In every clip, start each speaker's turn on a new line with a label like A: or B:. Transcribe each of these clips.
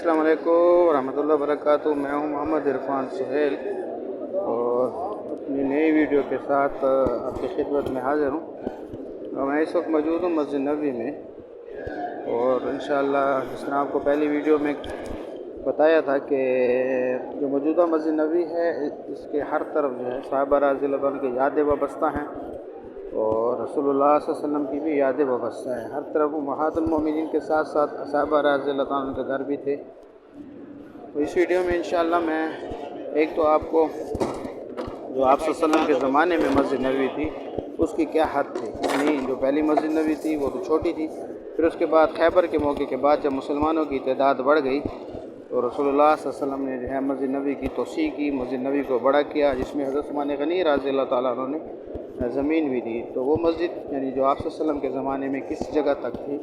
A: अस्सलाम वालेकुम रहमतुल्लाहि व बरकातुहू। मैं हूं मोहम्मद इरफान सुहेल और अपनी नई वीडियो के साथ आपकी खिदमत में हाज़िर हूं। मैं इस वक्त मौजूद हूं मस्जिद नबवी में और इंशाअल्लाह जिस तरह आपको पहली वीडियो में बताया था कि जो मौजूदा मस्जिद नबवी है इसके हर तरफ जो है सहाबा रज़ियल्लाहु अन्हुम की यादें वाबस्ता हैं और रसूलुल्लाह सल्लल्लाहु अलैहि वसल्लम की भी यादें वाबस्ता है। हर तरफ उम्महातुल मोमिनीन के साथ साथ सहाबा रज़ियल्लाहु अन्हुम के घर भी थे। तो इस वीडियो में इंशाअल्लाह मैं एक तो आपको जो आप सल्लल्लाहु अलैहि वसल्लम के ज़माने में मस्जिद नबवी थी उसकी क्या हद थी, यानी जो पहली मस्जिद नबवी थी वो तो छोटी थी, फिर उसके बाद खैबर के मौके के बाद जब मुसलमानों की तादाद बढ़ गई तो रसूलुल्लाह सल्लल्लाहु अलैहि वसल्लम ने जो है मस्जिद नबवी की तोसी की, मस्जिद नबवी को बड़ा किया, जिसमें हज़रत उस्मान गनी रज़ियल्लाहु ताला अन्हु ने ज़मीन भी दी। तो वो मस्जिद यानी जो आप सल्लल्लाहु अलैहि वसल्लम के ज़माने में किस जगह तक थी,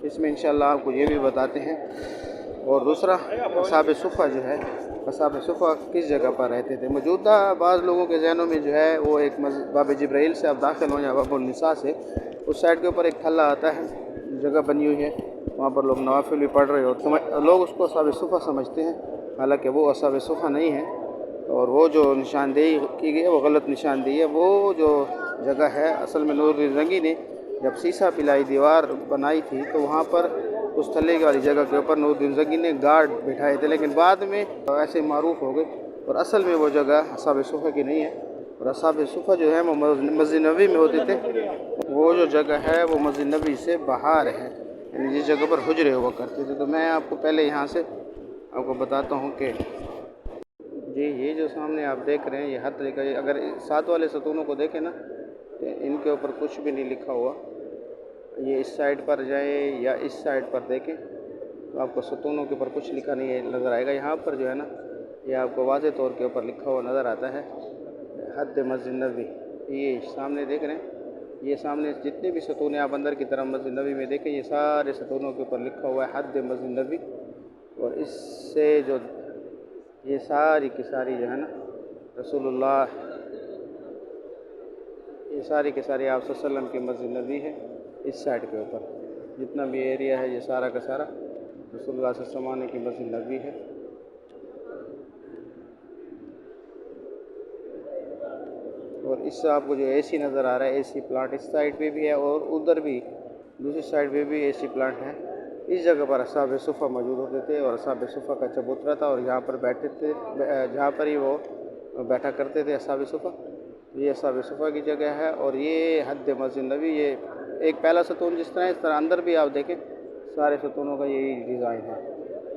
A: इसमें इंशाअल्लाह आपको ये भी बताते हैं। और दूसरा असहाब सुफ़ा जो है, असहाब सुफ़ा किस जगह पर रहते थे। मौजूदा बाज़ लोगों के ज़हनों में जो है वो एक बाब जिब्राइल से आप दाखिल हों या बाबुल निसा से उस साइड के ऊपर एक थल्ला आता है, जगह बनी हुई है, वहाँ पर लोग नवाफिल भी पढ़ रहे हो, लोग उसको असहाब सुफ़ा समझते हैं, हालांकि वो असहाब सुफ़ा नहीं है। और वो जो निशानदेही की गई है वो गलत निशानदेही है। वो जो जगह है असल में नूरुद्दीन रंगी ने जब सीसा पिलाई दीवार बनाई थी तो वहाँ पर उस थल्ले वाली जगह के ऊपर नूरुद्दीन रंगी ने गार्ड बिठाए थे, लेकिन बाद में ऐसे मारूफ हो गए और असल में वो जगह असहाब सुफ़ा की नहीं है। और असहाब सुफ़ा जो है वो मस्जिद नबवी में होते थे, वो जो जगह है वो मस्जिद नबवी से बाहर है, यानी जिस जगह पर हुजरे हुआ करते थे। तो मैं आपको पहले यहाँ से आपको बताता हूँ कि जी ये जो सामने आप देख रहे हैं ये हर तरीका, अगर साथ वाले सतूनों को देखें ना तो इनके ऊपर कुछ भी नहीं लिखा हुआ। ये इस साइड पर जाए या इस साइड पर देखें तो आपको सतूनों के ऊपर कुछ लिखा नहीं है नज़र आएगा। यहाँ पर जो है ना ये आपको वाज़े तौर के ऊपर लिखा हुआ नज़र आता है हद मस्जिद नबवी। ये सामने देख रहे हैं, ये सामने जितने भी सतून आप अंदर की तरफ मस्जिद नबवी में देखें ये सारे सतूनों के ऊपर लिखा हुआ है हद मस्जिद नबवी। और इससे जो ये सारी की सारी जो है ना रसूलुल्लाह, ये सारी की सारी आप सल्लल्लाहु अलैहि वसल्लम की मस्जिद नबवी है। इस साइड के ऊपर जितना भी एरिया है ये सारा का सारा रसूलुल्लाह सल्लल्लाहु अलैहि वसल्लम की मस्जिद नबवी है। और इससे आपको जो एसी नज़र आ रहा है एसी प्लांट इस साइड पे भी है और उधर भी दूसरी साइड पे भी एसी प्लांट है। इस जगह पर असहाब सुफ़ा मौजूद होते थे और असहाब सुफ़ा का चबूतरा था और यहाँ पर बैठते थे, जहाँ पर ही वो बैठा करते थे असहाब सुफ़ा। ये असहाब सुफ़ा की जगह है और ये हद मस्जिद नबवी। ये एक पहला सतून जिस तरह इस तरह अंदर भी आप देखें सारे सतूनों का यही डिज़ाइन है।